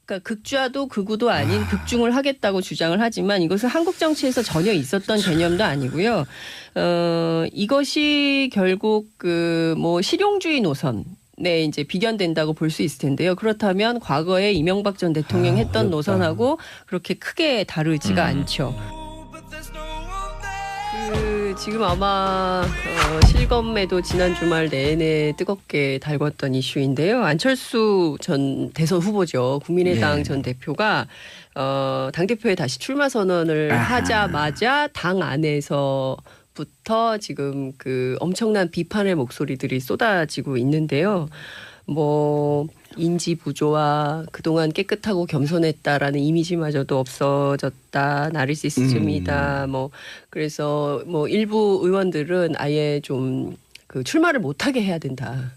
그러니까 극좌도 극우도 아닌 극중을 하겠다고 주장을 하지만 이것은 한국 정치에서 전혀 있었던 개념도 아니고요. 이것이 결국 그 뭐 실용주의 노선. 네, 이제 비견된다고 볼 수 있을 텐데요. 그렇다면 과거에 이명박 전 대통령 했던 노선하고 그렇게 크게 다르지가 않죠. 지금 아마 실검에도 지난 주말 내내 뜨겁게 달궜던 이슈인데요. 안철수 전 대선 후보죠. 국민의당 전 대표가 당대표에 다시 출마 선언을 하자마자 당 안에서 부터 지금 그 엄청난 비판의 목소리들이 쏟아지고 있는데요. 뭐 인지 부조와 그동안 깨끗하고 겸손했다라는 이미지마저도 없어졌다. 나르시시즘이다. 뭐 그래서 뭐 일부 의원들은 아예 좀 그 출마를 못하게 해야 된다.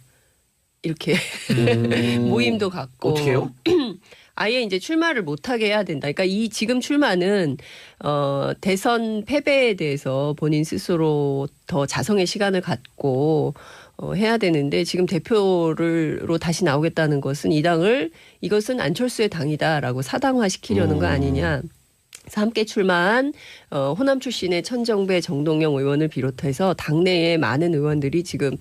이렇게 모임도 갖고. 어떻게요? 아예 이제 출마를 못하게 해야 된다. 그러니까 이 지금 출마는 대선 패배에 대해서 본인 스스로 더 자성의 시간을 갖고 해야 되는데 지금 대표로 다시 나오겠다는 것은 이 당을 이것은 안철수의 당이다라고 사당화시키려는 거 아니냐. 그래서 함께 출마한 호남 출신의 천정배 정동영 의원을 비롯해서 당내의 많은 의원들이 지금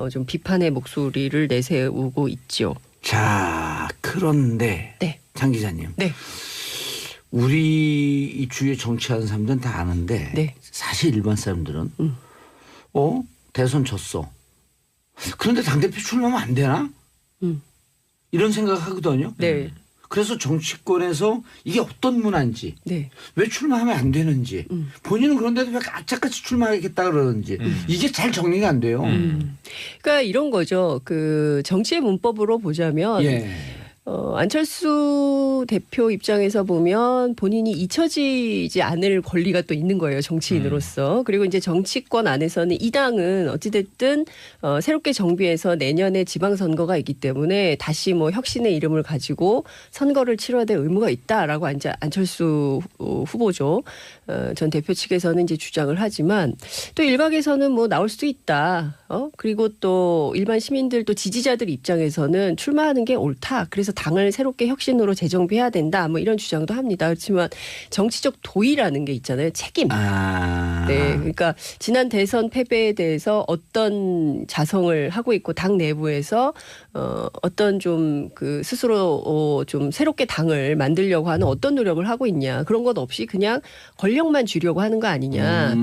좀 비판의 목소리를 내세우고 있죠. 자, 그런데 네. 장 기자님. 네. 우리 이 주위에 정치하는 사람들은 다 아는데 네. 사실 일반 사람들은 대선 졌어. 그런데 당대표 출마하면 안 되나? 이런 생각하거든요. 네. 그래서 정치권에서 이게 어떤 문화인지 네. 왜 출마하면 안 되는지 본인은 그런데도 왜 까짝같이 출마하겠다 그러는지 이게 잘 정리가 안 돼요. 그러니까 이런 거죠. 그 정치의 문법으로 보자면 안철수 대표 입장에서 보면 본인이 잊혀지지 않을 권리가 또 있는 거예요. 정치인으로서. 그리고 이제 정치권 안에서는 이 당은 어찌됐든 새롭게 정비해서 내년에 지방선거가 있기 때문에 다시 뭐 혁신의 이름을 가지고 선거를 치러야 될 의무가 있다라고 이제 안철수 후보죠. 전 대표 측에서는 이제 주장을 하지만 또 일각에서는 뭐 나올 수도 있다. 그리고 또 일반 시민들 또 지지자들 입장에서는 출마하는 게 옳다. 그래서 당을 새롭게 혁신으로 재정비해야 된다. 뭐 이런 주장도 합니다. 그렇지만 정치적 도의라는 게 있잖아요. 책임. 네, 그러니까 지난 대선 패배에 대해서 어떤 자성을 하고 있고 당 내부에서 어떤 좀 그 스스로 좀 새롭게 당을 만들려고 하는 어떤 노력을 하고 있냐. 그런 것 없이 그냥 권력만 주려고 하는 거 아니냐.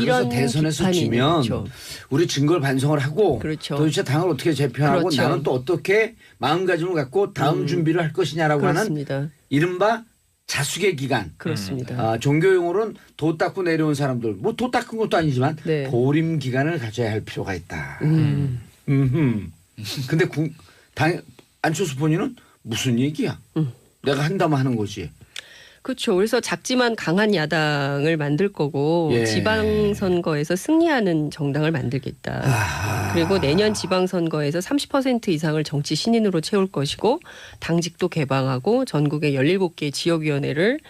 이런 대선에서 지면 그렇죠. 우리 증거를 반성을 하고 그렇죠. 도대체 당을 어떻게 재편하고 그렇죠. 나는 또 어떻게 마음가짐을 갖고 다음 준비를 할 것이냐라고 그렇습니다. 하는 이른바 자숙의 기간. 그렇습니다. 종교용어로는 도 닦고 내려온 사람들 뭐 도 닦은 것도 아니지만 네. 보림 기간을 가져야 할 필요가 있다. 근데 안철수 본인은 무슨 얘기야? 내가 한다면 하는 거지. 그렇죠. 그래서 작지만 강한 야당을 만들 거고 지방선거에서 승리하는 정당을 만들겠다. 그리고 내년 지방선거에서 30% 이상을 정치 신인으로 채울 것이고 당직도 개방하고 전국의 17개의 지역위원회를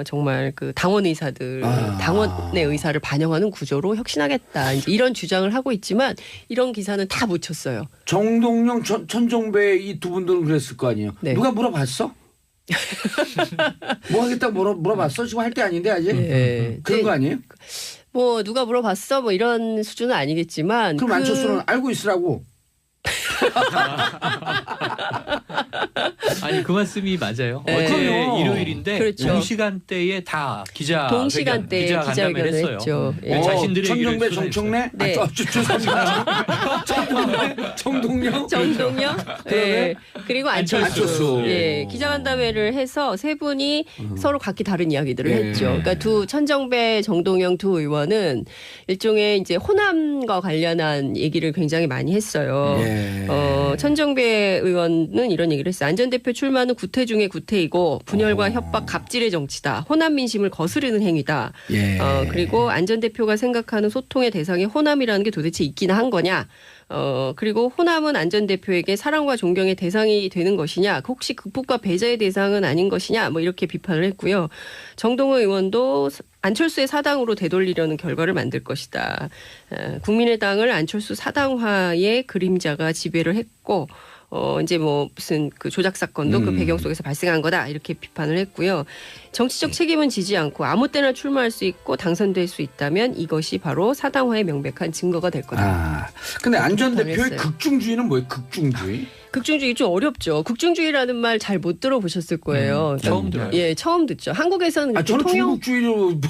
정말 그 당원 의사들 당원의 의사를 반영하는 구조로 혁신하겠다. 이제 이런 주장을 하고 있지만 이런 기사는 다 묻혔어요. 정동영, 천정배 이 두 분들은 그랬을 거 아니에요. 네. 누가 물어봤어? 뭐 하겠다고 물어봤어? 지금 할 때 아닌데 아직? 네. 그런 거 아니에요? 뭐 누가 물어봤어? 뭐 이런 수준은 아니겠지만 그럼 안철수는 알고 있으라고. 아니 그 말씀이 맞아요. 네. 어제 일요일인데 그렇죠. 동시간대에 다 동시간대에 기자간담회를 했어요. 했죠. 자신들의 천정배, 얘기를 정청래, 네. 정동영, 네. 그리고 안철수. 예. 기자간담회를 해서 세 분이 서로 각기 다른 이야기들을 예. 했죠. 그러니까 천정배, 정동영 두 의원은 일종의 이제 호남과 관련한 얘기를 굉장히 많이 했어요. 예. 천정배 의원은 이런 얘기를 했어요. 안 전 대표 출마는 구태 중의 구태이고 분열과 협박, 갑질의 정치다. 호남 민심을 거스르는 행위다. 예. 그리고 안 전 대표가 생각하는 소통의 대상이 호남이라는 게 도대체 있긴 한 거냐. 그리고 호남은 안 전 대표에게 사랑과 존경의 대상이 되는 것이냐. 혹시 극복과 배제의 대상은 아닌 것이냐. 뭐 이렇게 비판을 했고요. 정동호 의원도 안철수의 사당으로 되돌리려는 결과를 만들 것이다. 국민의당을 안철수 사당화의 그림자가 지배를 했고 이제 뭐 무슨 그 조작 사건도 그 배경 속에서 발생한 거다 이렇게 비판을 했고요. 정치적 책임은 지지 않고 아무 때나 출마할 수 있고 당선될 수 있다면 이것이 바로 사당화의 명백한 증거가 될 거다. 아, 근데 안 전 대표의 비판을 했어요. 극중주의는 뭐예요? 극중주의? 극중주의 좀 어렵죠. 극중주의라는 말 잘 못 들어보셨을 거예요. 처음 들어요. 예, 처음 듣죠. 한국에서는 아, 그렇게 저는 통용 중국주의로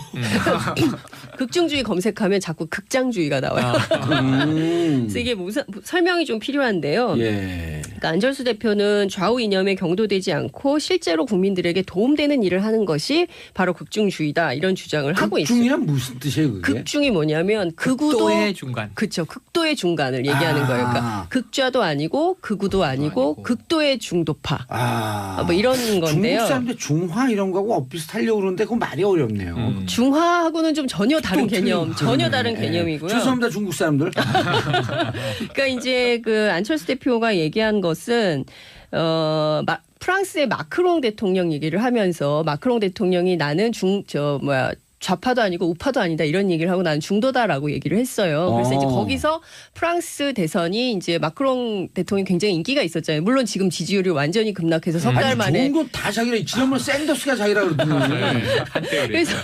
극중주의 검색하면 자꾸 극장주의가 나와요. 그래서 이게 무슨 설명이 좀 필요한데요. 예. 그러니까 안철수 대표는 좌우 이념에 경도되지 않고 실제로 국민들에게 도움되는 일을 하는 것이 바로 극중주의다 이런 주장을 하고 있어요. 극중이란 무슨 뜻이에요, 그게? 극중이 뭐냐면 극우도 극도의 중간. 그렇죠. 극도의 중간을 얘기하는 아. 거예요. 그러니까 극좌도 아니고 극우도 아니고 극도의 중도파. 아, 뭐 이런 건데요. 중국 사람들 중화 이런 거하고 엇비슷하려고 그러는데 그건 말이 어렵네요. 중화하고는 좀 전혀 다른 또 개념, 틀린- 전혀 다른 예. 개념이고요. 죄송합니다, 중국 사람들. 그러니까 이제 그 안철수 대표가 얘기한 것은 프랑스의 마크롱 대통령 얘기를 하면서 마크롱 대통령이 나는 좌파도 아니고 우파도 아니다 이런 얘기를 하고 나는 중도다라고 얘기를 했어요. 그래서 이제 거기서 프랑스 대선이 이제 마크롱 대통령이 굉장히 인기가 있었잖아요. 물론 지금 지지율이 완전히 급락해서 석 달 아니, 만에. 좋은 거 다 자기라. 지난번 샌더스가 자기라 그러더니. 한때 그래서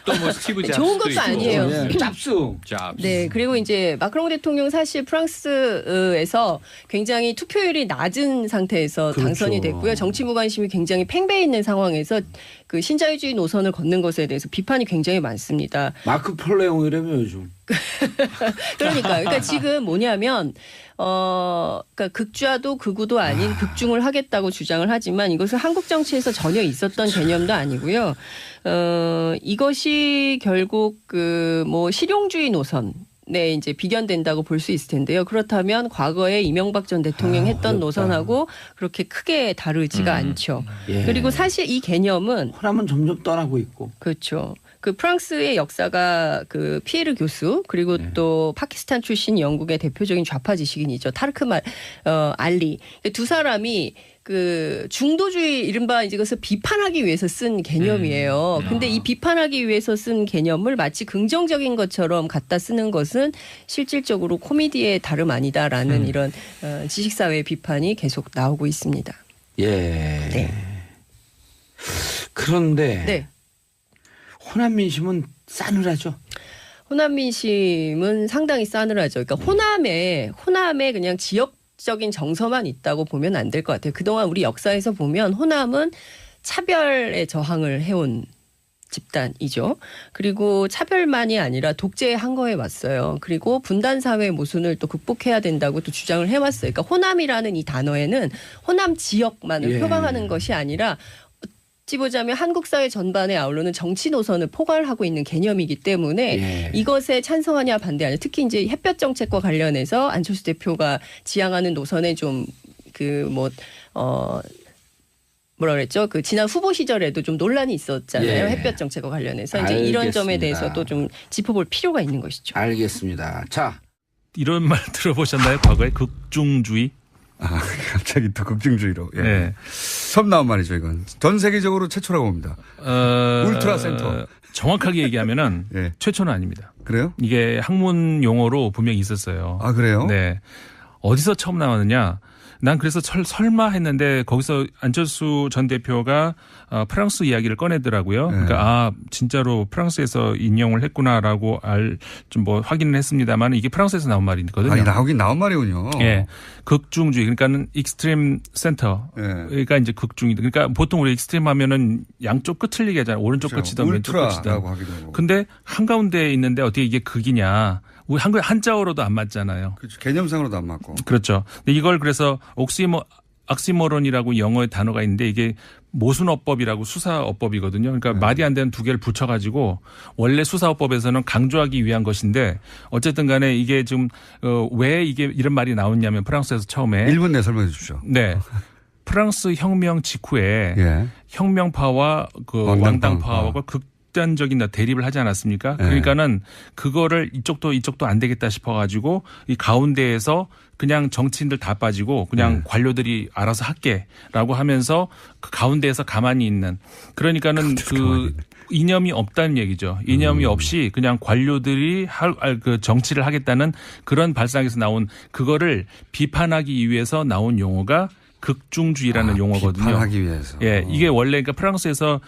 또 뭐 스티브 잡스도 좋은 것도 있고. 아니에요. 예, 짭스. 잡스. 네, 그리고 이제 마크롱 대통령 사실 프랑스에서 굉장히 투표율이 낮은 상태에서 그렇죠. 당선이 됐고요. 정치 무관심이 굉장히 팽배해 있는 상황에서 그 신자유주의 노선을 걷는 것에 대해서 비판이 굉장히 많습니다. 마크 폴레옹이라며 요즘. 그러니까 지금 뭐냐면 그러니까 극좌도 극우도 아닌 극중을 하겠다고 주장을 하지만 이것은 한국 정치에서 전혀 있었던 개념도 아니고요. 이것이 결국 그 뭐 실용주의 노선. 네, 이제 비견된다고 볼 수 있을 텐데요. 그렇다면 과거에 이명박 전 대통령 했던 어렵다. 노선하고 그렇게 크게 다르지가 않죠. 예. 그리고 사실 이 개념은 호남은 점점 떠나고 있고. 그렇죠. 그 프랑스의 역사가 그 피에르 교수 그리고 또 파키스탄 출신 영국의 대표적인 좌파 지식인이죠. 타르크 알리. 두 사람이 그 중도주의 이른바 이제 그것을 비판하기 위해서 쓴 개념이에요. 근데 이 비판하기 위해서 쓴 개념을 마치 긍정적인 것처럼 갖다 쓰는 것은 실질적으로 코미디의 다름 아니다라는 이런 지식사회 비판이 계속 나오고 있습니다. 예. 네. 그런데 네. 호남 민심은 싸늘하죠. 호남 민심은 상당히 싸늘하죠. 그러니까 호남에 그냥 지역적인 정서만 있다고 보면 안 될 것 같아요. 그동안 우리 역사에서 보면 호남은 차별에 저항을 해온 집단이죠. 그리고 차별만이 아니라 독재에 항거해 왔어요. 그리고 분단 사회의 모순을 또 극복해야 된다고 또 주장을 해왔어요. 그러니까 호남이라는 이 단어에는 호남 지역만을 예. 표방하는 것이 아니라 어찌 보자면 한국 사회 전반에 아우르는 정치 노선을 포괄하고 있는 개념이기 때문에 예. 이것에 찬성하냐 반대하냐 특히 이제 햇볕 정책과 관련해서 안철수 대표가 지향하는 노선에 좀 뭐라 그랬죠? 그 지난 후보 시절에도 좀 논란이 있었잖아요. 예. 햇볕 정책과 관련해서 이제 이런 점에 알겠습니다. 대해서도 좀 짚어볼 필요가 있는 것이죠. 알겠습니다. 자, 이런 말 들어보셨나요? 과거에 극중주의? 아, 갑자기 또 극중주의로. 예. 네. 처음 나온 말이죠, 이건. 전 세계적으로 최초라고 봅니다. 울트라 센터. 정확하게 얘기하면은 예. 최초는 아닙니다. 그래요? 이게 학문 용어로 분명히 있었어요. 아, 그래요? 네. 어디서 처음 나왔느냐? 난 그래서 설마 했는데 거기서 안철수 전 대표가 프랑스 이야기를 꺼내더라고요. 네. 그러니까 진짜로 프랑스에서 인용을 했구나라고 좀 뭐 확인을 했습니다만 이게 프랑스에서 나온 말이거든요. 아니, 나오긴 나온 말이군요. 예. 극중주의 그러니까는 익스트림 센터. 예. 그러니까 이제 극중이. 그러니까 보통 우리 익스트림 하면은 양쪽 끝을 얘기하잖아요. 오른쪽 그렇죠. 끝이든 왼쪽 끝이든. 울트라라고 하기도 하고. 근데 한가운데에 있는데 어떻게 이게 극이냐. 우리 한자어로도 안 맞잖아요. 그렇죠. 개념상으로도 안 맞고. 그렇죠. 근데 이걸 그래서 악시모론이라고 영어의 단어가 있는데 이게 모순어법이라고 수사어법이거든요. 그러니까 말이 안 되는 두 개를 붙여가지고 원래 수사어법에서는 강조하기 위한 것인데 어쨌든 간에 이게 지금 왜 이게 이런 말이 나왔냐면 프랑스에서 처음에 1분 내 설명해 주십시오. 네. 프랑스 혁명 직후에 예. 혁명파와 그 왕당파. 왕당파와 극단적인 대립을 하지 않았습니까? 그러니까는 그거를 이쪽도 안 되겠다 싶어가지고 이 가운데에서 그냥 정치인들 다 빠지고 그냥 관료들이 알아서 할게라고 하면서 그 가운데에서 가만히 있는 그러니까는 그 이념이 없다는 얘기죠. 이념이 없이 그냥 관료들이 그 정치를 하겠다는 그런 발상에서 나온 그거를 비판하기 위해서 나온 용어가 극중주의라는 용어거든요. 비판하기 위해서. 예, 이게 원래 그러니까 프랑스에서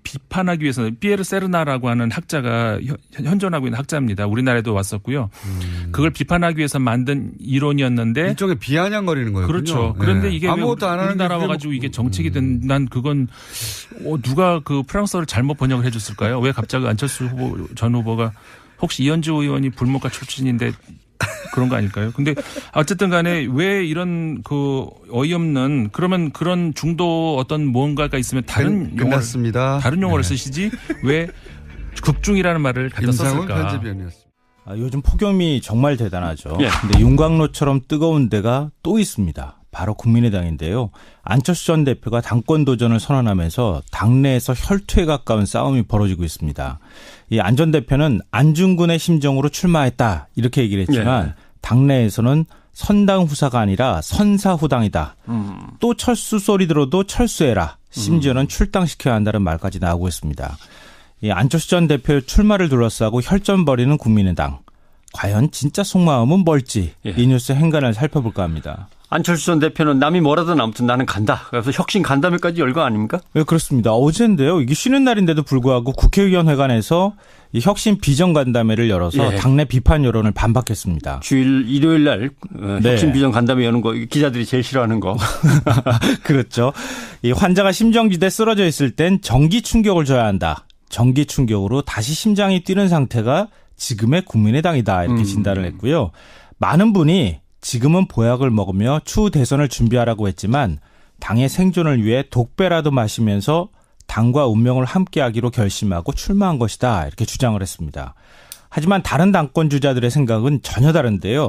비판하기 위해서 피에르 세르나라고 하는 학자가 현존하고 있는 학자입니다. 우리나라에도 왔었고요. 그걸 비판하기 위해서 만든 이론이었는데 일종의 비아냥거리는 거예요. 그렇죠. 그런데 이게 아무것도 안 하는 우리나라 와가지고 이게 정책이 된 난 그건 누가 그 프랑스어를 잘못 번역을 해줬을까요? 왜 갑자기 안철수 전 후보가 혹시 이현주 의원이 불문과 출신인데 그런 거 아닐까요? 근데 어쨌든 간에 왜 이런 그 어이없는 그러면 그런 중도 어떤 무언가가 있으면 다른 용어를 쓰시지 왜 극중이라는 말을 갖다 임상훈 썼을까? 편집위원이었습니다. 요즘 폭염이 정말 대단하죠. 예. 근데 윤곽로처럼 뜨거운 데가 또 있습니다. 바로 국민의당인데요. 안철수 전 대표가 당권 도전을 선언하면서 당내에서 혈투에 가까운 싸움이 벌어지고 있습니다. 이 안 전 대표는 안중근의 심정으로 출마했다 이렇게 얘기를 했지만 당내에서는 선당 후사가 아니라 선사후당이다. 또 철수 소리 들어도 철수해라. 심지어는 출당시켜야 한다는 말까지 나오고 있습니다. 이 안철수 전 대표의 출마를 둘러싸고 혈전 벌이는 국민의당. 과연 진짜 속마음은 뭘지 이 뉴스 행간을 살펴볼까 합니다. 안철수 전 대표는 남이 뭐라든 아무튼 나는 간다. 그래서 혁신 간담회까지 열 거 아닙니까? 네, 그렇습니다. 어제인데요. 이게 쉬는 날인데도 불구하고 국회의원회관에서 이 혁신 비전 간담회를 열어서 당내 비판 여론을 반박했습니다. 주일 일요일 날 혁신 비전 간담회 여는 거 기자들이 제일 싫어하는 거. 그렇죠. 이 환자가 심정지대 쓰러져 있을 땐 전기 충격을 줘야 한다. 전기 충격으로 다시 심장이 뛰는 상태가 지금의 국민의당이다. 이렇게 진단을 했고요. 많은 분이 지금은 보약을 먹으며 추후 대선을 준비하라고 했지만 당의 생존을 위해 독배라도 마시면서 당과 운명을 함께하기로 결심하고 출마한 것이다. 이렇게 주장을 했습니다. 하지만 다른 당권 주자들의 생각은 전혀 다른데요.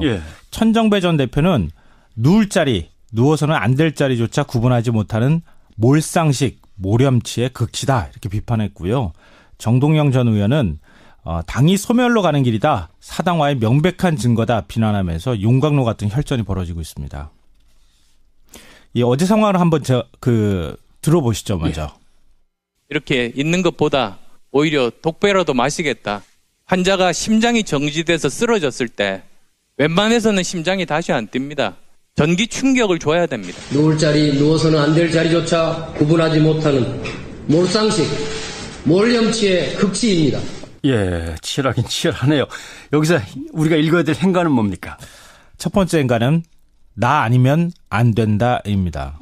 천정배 전 대표는 누울 자리, 누워서는 안 될 자리조차 구분하지 못하는 몰상식, 모렴치의 극치다. 이렇게 비판했고요. 정동영 전 의원은 당이 소멸로 가는 길이다. 사당화의 명백한 증거다. 비난하면서 윤곽로 같은 혈전이 벌어지고 있습니다. 이 어제 상황을 한번 들어보시죠. 먼저. 이렇게 있는 것보다 오히려 독배라도 마시겠다. 환자가 심장이 정지돼서 쓰러졌을 때 웬만해서는 심장이 다시 안 뜁니다. 전기 충격을 줘야 됩니다. 누울 자리, 누워서는 안 될 자리조차 구분하지 못하는 몰상식, 몰염치의 극치입니다. 예, 치열하긴 치열하네요. 여기서 우리가 읽어야 될 행간은 뭡니까? 첫 번째 행간은 나 아니면 안 된다입니다.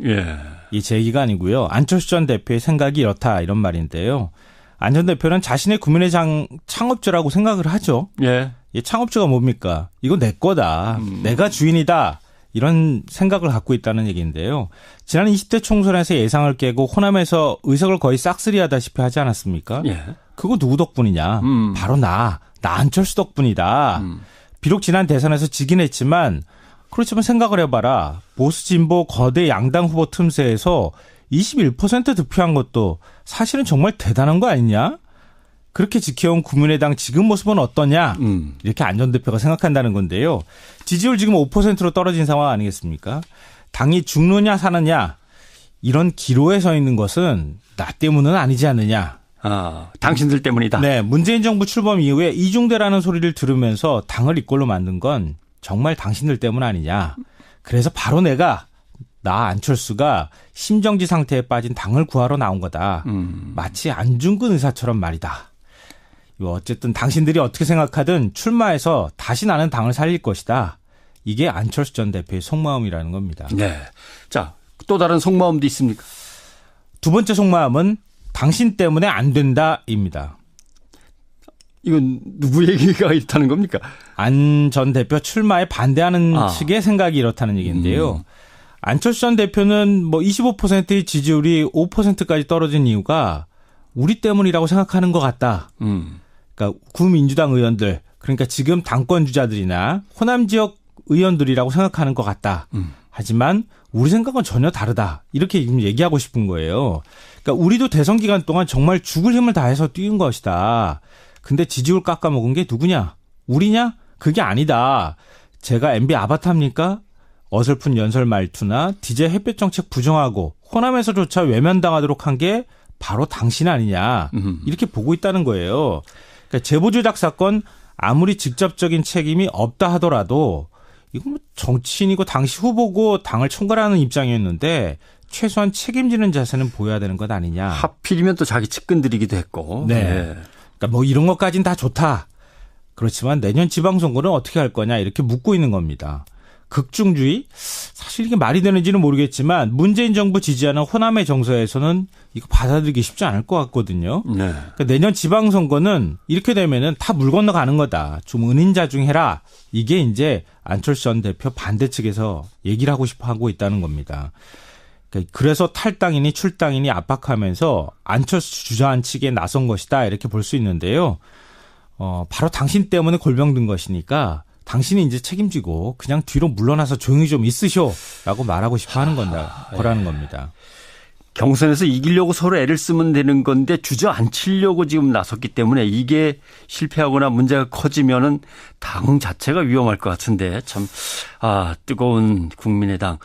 이 제 얘기가 아니고요. 안철수 전 대표의 생각이 이렇다 이런 말인데요. 안 전 대표는 자신의 국민의당 창업주라고 생각을 하죠. 이 창업주가 뭡니까? 이거 내 거다. 내가 주인이다. 이런 생각을 갖고 있다는 얘기인데요. 지난 20대 총선에서 예상을 깨고 호남에서 의석을 거의 싹쓸이하다시피 하지 않았습니까? 그거 누구 덕분이냐? 바로 나 안철수 덕분이다. 비록 지난 대선에서 지긴 했지만 그렇지만 생각을 해봐라. 보수 진보 거대 양당 후보 틈새에서 21% 득표한 것도 사실은 정말 대단한 거 아니냐? 그렇게 지켜온 국민의당 지금 모습은 어떠냐? 이렇게 안 전 대표가 생각한다는 건데요. 지지율 지금 5%로 떨어진 상황 아니겠습니까? 당이 죽느냐 사느냐 이런 기로에 서 있는 것은 나 때문은 아니지 않느냐. 당신들 때문이다. 네, 문재인 정부 출범 이후에 이중대라는 소리를 들으면서 당을 이꼴로 만든 건 정말 당신들 때문 아니냐. 그래서 바로 나 안철수가 심정지 상태에 빠진 당을 구하러 나온 거다. 마치 안중근 의사처럼 말이다. 어쨌든 당신들이 어떻게 생각하든 출마해서 다시 나는 당을 살릴 것이다. 이게 안철수 전 대표의 속마음이라는 겁니다. 네. 자, 또 다른 속마음도 있습니까? 두 번째 속마음은 당신 때문에 안 된다입니다. 이건 누구 얘기가 있다는 겁니까? 안 전 대표 출마에 반대하는 측의 생각이 이렇다는 얘기인데요. 안철수 전 대표는 25%의 지지율이 5%까지 떨어진 이유가 우리 때문이라고 생각하는 것 같다. 그러니까 구민주당 의원들, 그러니까 지금 당권 주자들이나 호남 지역 의원들이라고 생각하는 것 같다. 하지만 우리 생각은 전혀 다르다. 이렇게 지금 얘기하고 싶은 거예요. 그러니까 우리도 대선 기간 동안 정말 죽을 힘을 다해서 뛰은 것이다. 근데 지지율 깎아먹은 게 누구냐? 우리냐? 그게 아니다. 제가 MB 아바타입니까? 어설픈 연설 말투나 DJ 햇볕 정책 부정하고 호남에서조차 외면당하도록 한 게 바로 당신 아니냐. 이렇게 보고 있다는 거예요. 그러니까 제보 조작 사건 아무리 직접적인 책임이 없다 하더라도 이건 뭐 정치인이고 당시 후보고 당을 총괄하는 입장이었는데 최소한 책임지는 자세는 보여야 되는 것 아니냐. 하필이면 또 자기 측근들이기도 했고. 네. 그러니까 뭐 이런 것까지는 다 좋다. 그렇지만 내년 지방선거는 어떻게 할 거냐 이렇게 묻고 있는 겁니다. 극중주의? 사실 이게 말이 되는지는 모르겠지만 문재인 정부 지지하는 호남의 정서에서는 이거 받아들이기 쉽지 않을 것 같거든요. 네. 그러니까 내년 지방선거는 이렇게 되면은 다 물 건너가는 거다. 좀 은인자중해라. 이게 이제 안철수 전 대표 반대 측에서 얘기를 하고 싶어 하고 있다는 겁니다. 그러니까 그래서 탈당이니 출당이니 압박하면서 안철수 주저앉히기에 나선 것이다. 이렇게 볼 수 있는데요. 바로 당신 때문에 골병든 것이니까 당신이 이제 책임지고 그냥 뒤로 물러나서 조용히 좀 있으쇼라고 말하고 싶어 하는 거라는 겁니다. 경선에서 이기려고 서로 애를 쓰면 되는 건데 주저앉히려고 지금 나섰기 때문에 이게 실패하거나 문제가 커지면은 당 자체가 위험할 것 같은데 참 뜨거운 국민의당.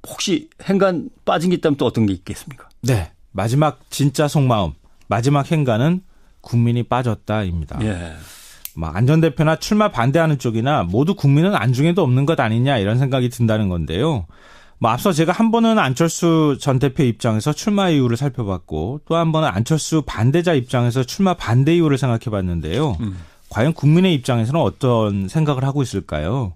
혹시 행간 빠진 게 있다면 또 어떤 게 있겠습니까? 네. 마지막 진짜 속마음. 마지막 행간은 국민이 빠졌다입니다. 예. 안 전 대표나 출마 반대하는 쪽이나 모두 국민은 안중에도 없는 것 아니냐 이런 생각이 든다는 건데요. 앞서 제가 한 번은 안철수 전 대표 입장에서 출마 이유를 살펴봤고 또 한 번은 안철수 반대자 입장에서 출마 반대 이유를 생각해 봤는데요. 과연 국민의 입장에서는 어떤 생각을 하고 있을까요?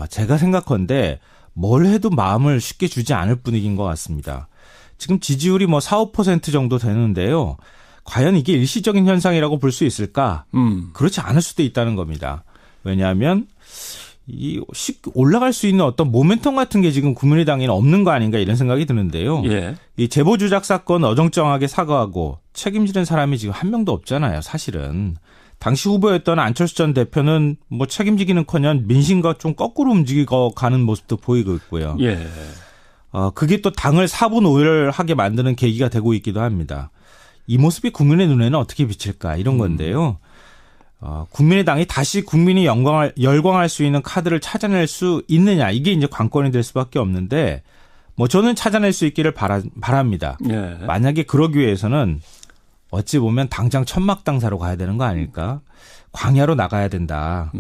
제가 생각컨대 뭘 해도 마음을 쉽게 주지 않을 분위기인 것 같습니다. 지금 지지율이 4, 5% 정도 되는데요. 과연 이게 일시적인 현상이라고 볼 수 있을까? 그렇지 않을 수도 있다는 겁니다. 왜냐하면 쉽게 올라갈 수 있는 어떤 모멘텀 같은 게 지금 국민의당에는 없는 거 아닌가 이런 생각이 드는데요. 예. 이 제보 조작 사건 어정쩡하게 사과하고 책임지는 사람이 지금 한 명도 없잖아요. 사실은. 당시 후보였던 안철수 전 대표는 책임지기는커녕 민심과 좀 거꾸로 움직이고 가는 모습도 보이고 있고요. 예. 그게 또 당을 사분오열하게 만드는 계기가 되고 있기도 합니다. 이 모습이 국민의 눈에는 어떻게 비칠까 이런 건데요. 국민의당이 다시 국민이 열광할 수 있는 카드를 찾아낼 수 있느냐 이게 이제 관건이 될 수밖에 없는데 저는 찾아낼 수 있기를 바랍니다. 예. 만약에 그러기 위해서는 어찌 보면 당장 천막당사로 가야 되는 거 아닐까? 광야로 나가야 된다.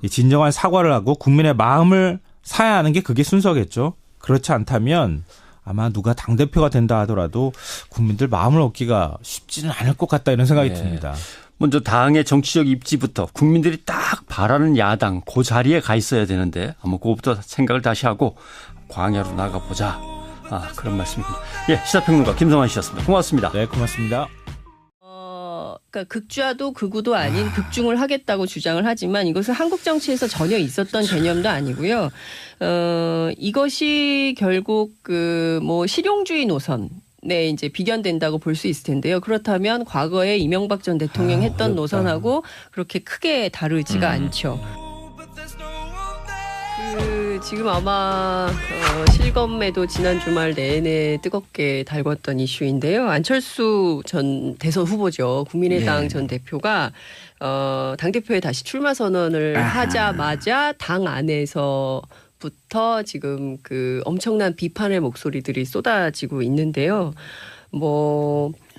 진정한 사과를 하고 국민의 마음을 사야 하는 게 그게 순서겠죠. 그렇지 않다면 아마 누가 당대표가 된다 하더라도 국민들 마음을 얻기가 쉽지는 않을 것 같다 이런 생각이 듭니다. 먼저 당의 정치적 입지부터 국민들이 딱 바라는 야당 그 자리에 가 있어야 되는데 그것부터 생각을 다시 하고 광야로 나가보자. 그런 말씀입니다. 예, 시사평론가 김성환 씨였습니다. 고맙습니다. 네, 고맙습니다. 그러니까 극좌도 극우도 아닌 극중을 하겠다고 주장을 하지만 이것은 한국 정치에서 전혀 있었던 개념도 아니고요. 이것이 결국 실용주의 노선에 이제 비견된다고 볼 수 있을 텐데요. 그렇다면 과거에 이명박 전 대통령 했던 노선하고 그렇게 크게 다르지가 않죠. 지금 아마 실검에도 지난 주말 내내 뜨겁게 달궜던 이슈인데요. 안철수 전 대선 후보죠. 국민의당 전 대표가 당대표에 다시 출마 선언을 하자마자 당 안에서부터 지금 엄청난 비판의 목소리들이 쏟아지고 있는데요.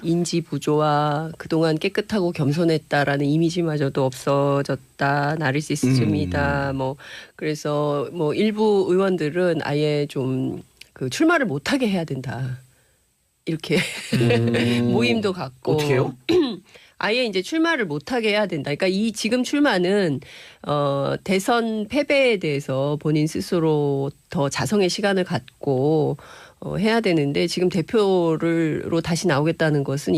인지 부조와 그동안 깨끗하고 겸손했다라는 이미지마저도 없어졌다. 나르시시즘이다. 그래서 일부 의원들은 아예 좀 출마를 못하게 해야 된다. 이렇게 모임도 갖고. 어떻게요? 아예 이제 출마를 못하게 해야 된다. 그러니까 이 지금 출마는 대선 패배에 대해서 본인 스스로 더 자성의 시간을 갖고 해야 되는데 지금 대표로 다시 나오겠다는 것은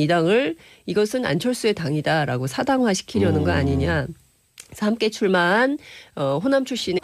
이것은 안철수의 당이다라고 사당화시키려는 거 아니냐. 그래서 함께 출마한 호남 출신의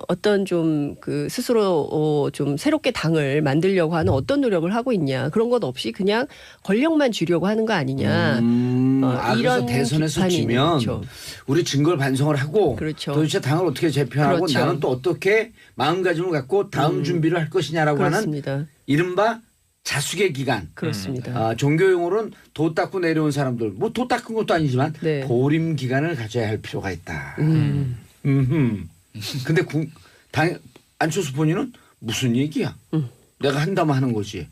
어떤 좀 그 스스로 좀 새롭게 당을 만들려고 하는 어떤 노력을 하고 있냐 그런 것 없이 그냥 권력만 주려고 하는 거 아니냐 그래서 이런 대선에서 비판이 지면 그렇죠. 우리 증거를 반성을 하고 그렇죠. 도대체 당을 어떻게 재편하고 그렇죠. 나는 또 어떻게 마음가짐을 갖고 다음 준비를 할 것이냐라고 그렇습니다. 하는 이른바 자숙의 기간. 그렇습니다. 종교용어로는 도 닦고 내려온 사람들 뭐 도 닦은 것도 아니지만 네. 보림 기간을 가져야 할 필요가 있다. 근데 안철수 본인은 무슨 얘기야? 내가 한다면 하는 거지.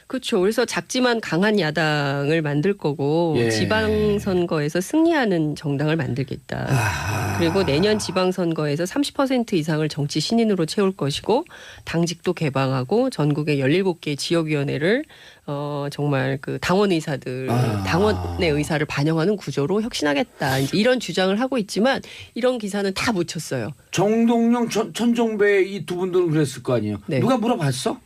그렇죠. 그래서 작지만 강한 야당을 만들 거고 예. 지방선거에서 승리하는 정당을 만들겠다. 그리고 내년 지방선거에서 30% 이상을 정치 신인으로 채울 것이고 당직도 개방하고 전국의 17개 지역위원회를 정말 그 당원 의사들 당원의 의사를 반영하는 구조로 혁신하겠다. 이제 이런 주장을 하고 있지만 이런 기사는 다 묻혔어요. 정동영, 천정배 이 두 분들은 그랬을 거 아니에요. 네. 누가 물어봤어?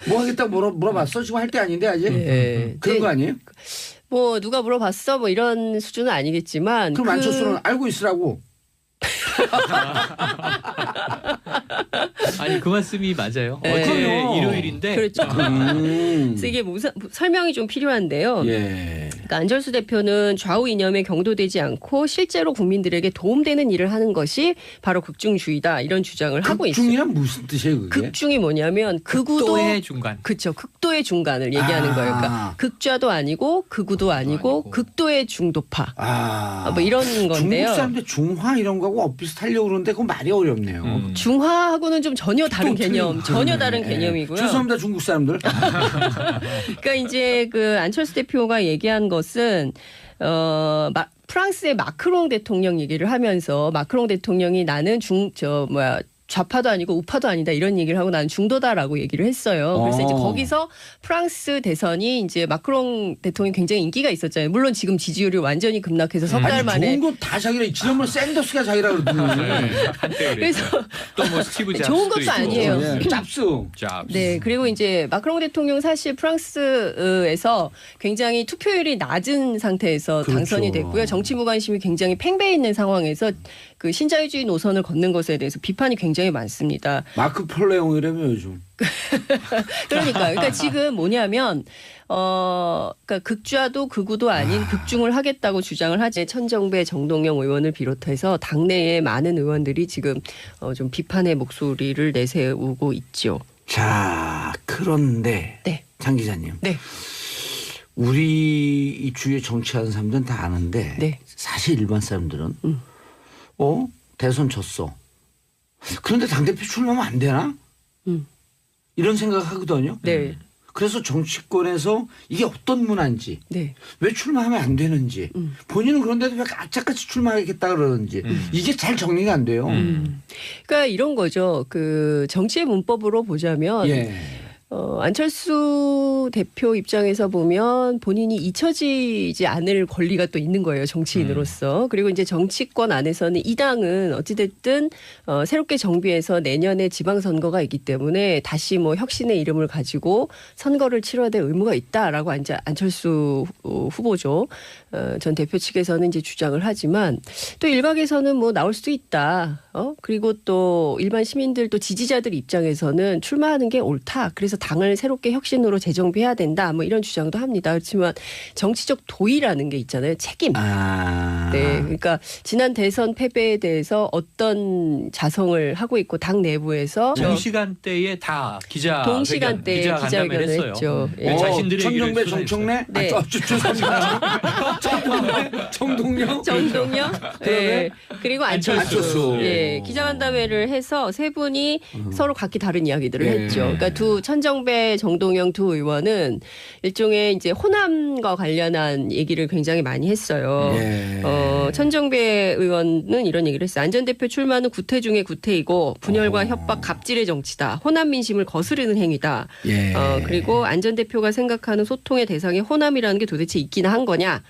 뭐 하겠다고 물어봤어? 지금 할 때 아닌데 아직? 네. 그런 거 아니에요? 뭐 누가 물어봤어? 뭐 이런 수준은 아니겠지만 그럼 안철수는 알고 있으라고. 아니 그 말씀이 맞아요. 네. 어제 그럼요. 일요일인데 그렇죠. 그래서 이게 무슨 설명이 좀 필요한데요. 예. 그러니까 안철수 대표는 좌우 이념에 경도되지 않고 실제로 국민들에게 도움되는 일을 하는 것이 바로 극중주의다 이런 주장을 하고 있어요. 극중이란 무슨 뜻이에요 그게? 극중이 뭐냐면 극우도 극도의 중간. 그렇죠. 극도의 중간을 얘기하는 거예요. 그러니까 극좌도 아니고 극우도 아니고 극도의 중도파. 뭐 이런 건데요. 중국 사람들 중화 이런 거하고 엇비슷하려고 그러는데 그건 말이 어렵네요. 중화하고는 좀 전혀 다른 또 개념, 틀린- 전혀 다른 예. 개념이고요. 죄송합니다 중국 사람들. 그러니까 이제 그 안철수 대표가 얘기한 것은 프랑스의 마크롱 대통령 얘기를 하면서 마크롱 대통령이 나는 좌파도 아니고 우파도 아니다 이런 얘기를 하고 나는 중도다라고 얘기를 했어요. 그래서 이제 거기서 프랑스 대선이 이제 마크롱 대통령이 굉장히 인기가 있었잖아요. 물론 지금 지지율이 완전히 급락해서 석 달 만에. 좋은 거 다 자기라. 지난번 샌더스가 자기라 그러더니. 그래서 또 뭐 스티브 잡스도 좋은 것도 있고. 아니에요. 예, 짭수. 네, 그리고 이제 마크롱 대통령 사실 프랑스에서 굉장히 투표율이 낮은 상태에서 그렇죠. 당선이 됐고요. 정치 무관심이 굉장히 팽배해 있는 상황에서 그 신자유주의 노선을 걷는 것에 대해서 비판이 굉장히 많습니다. 마크 폴레옹이라며 요즘. 그러니까 지금 뭐냐면 그러니까 극좌도 극우도 아닌 극중을 하겠다고 주장을 하지. 천정배, 정동영 의원을 비롯해서 당내의 많은 의원들이 지금 좀 비판의 목소리를 내세우고 있죠. 자, 그런데 네. 장 기자님. 네. 우리 이 주위에 정치하는 사람들은 다 아는데 네. 사실 일반 사람들은 대선 졌어. 그런데 당대표 출마하면 안 되나? 이런 생각하거든요. 네. 그래서 정치권에서 이게 어떤 문화인지 네. 왜 출마하면 안 되는지 본인은 그런데도 왜 acak같이 출마하겠다 그러는지 이게 잘 정리가 안 돼요. 그러니까 이런 거죠. 그 정치의 문법으로 보자면 예. 안철수 대표 입장에서 보면 본인이 잊혀지지 않을 권리가 또 있는 거예요. 정치인으로서. 그리고 이제 정치권 안에서는 이 당은 어찌됐든 새롭게 정비해서 내년에 지방선거가 있기 때문에 다시 뭐 혁신의 이름을 가지고 선거를 치러야 될 의무가 있다라고 이제 안철수 후보죠. 전 대표 측에서는 이제 주장을 하지만 또 일각에서는 뭐 나올 수도 있다. 그리고 또 일반 시민들 또 지지자들 입장에서는 출마하는 게 옳다. 그래서 당을 새롭게 혁신으로 재정비해야 된다. 뭐 이런 주장도 합니다. 그렇지만 정치적 도의라는 게 있잖아요. 책임. 네. 그러니까 지난 대선 패배에 대해서 어떤 자성을 하고 있고 당 내부에서 동시간대에 다 동시간대에 기자회견을 했어요. 했죠. 예. 자신들의 천정배, 얘기를 정청래, 네. 정동영, 정동영, 네. 그리고 안철수. 예, 오. 기자간담회를 해서 세 분이 서로 각기 다른 이야기들을 예. 했죠. 그러니까 천정배, 정동영 두 의원은 일종의 이제 호남과 관련한 얘기를 굉장히 많이 했어요. 예. 천정배 의원은 이런 얘기를 했어요. 안 전 대표 출마는 구태 중의 구태이고 분열과 협박, 갑질의 정치다. 호남 민심을 거스르는 행위다. 예. 그리고 안 전 대표가 생각하는 소통의 대상이 호남이라는 게 도대체 있기나 한 거냐.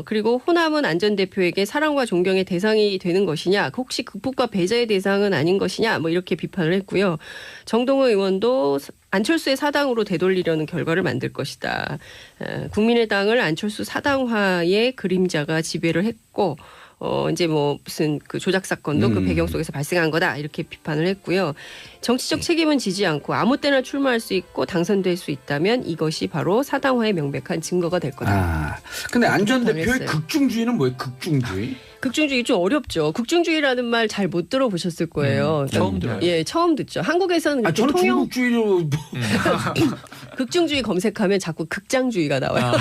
그리고 호남은 안 전 대표에게 사랑과 존경의 대상이 되는 것이냐, 혹시 극복과 배제의 대상은 아닌 것이냐, 뭐 이렇게 비판을 했고요. 정동호 의원도 안철수의 사당으로 되돌리려는 결과를 만들 것이다. 국민의당을 안철수 사당화의 그림자가 지배를 했고, 이제 뭐 무슨 그 조작 사건도 그 배경 속에서 발생한 거다 이렇게 비판을 했고요. 정치적 책임은 지지 않고 아무 때나 출마할 수 있고 당선될 수 있다면 이것이 바로 사당화의 명백한 증거가 될 거다. 근데 안 전 대표의 했어요. 극중주의는 뭐예요? 극중주의? 극중주의 좀 어렵죠. 극중주의라는 말 잘 못 들어보셨을 거예요. 처음 들어요. 예, 처음 듣죠. 한국에서는 저는 통영 중국주의로 극중주의 검색하면 자꾸 극장주의가 나와요.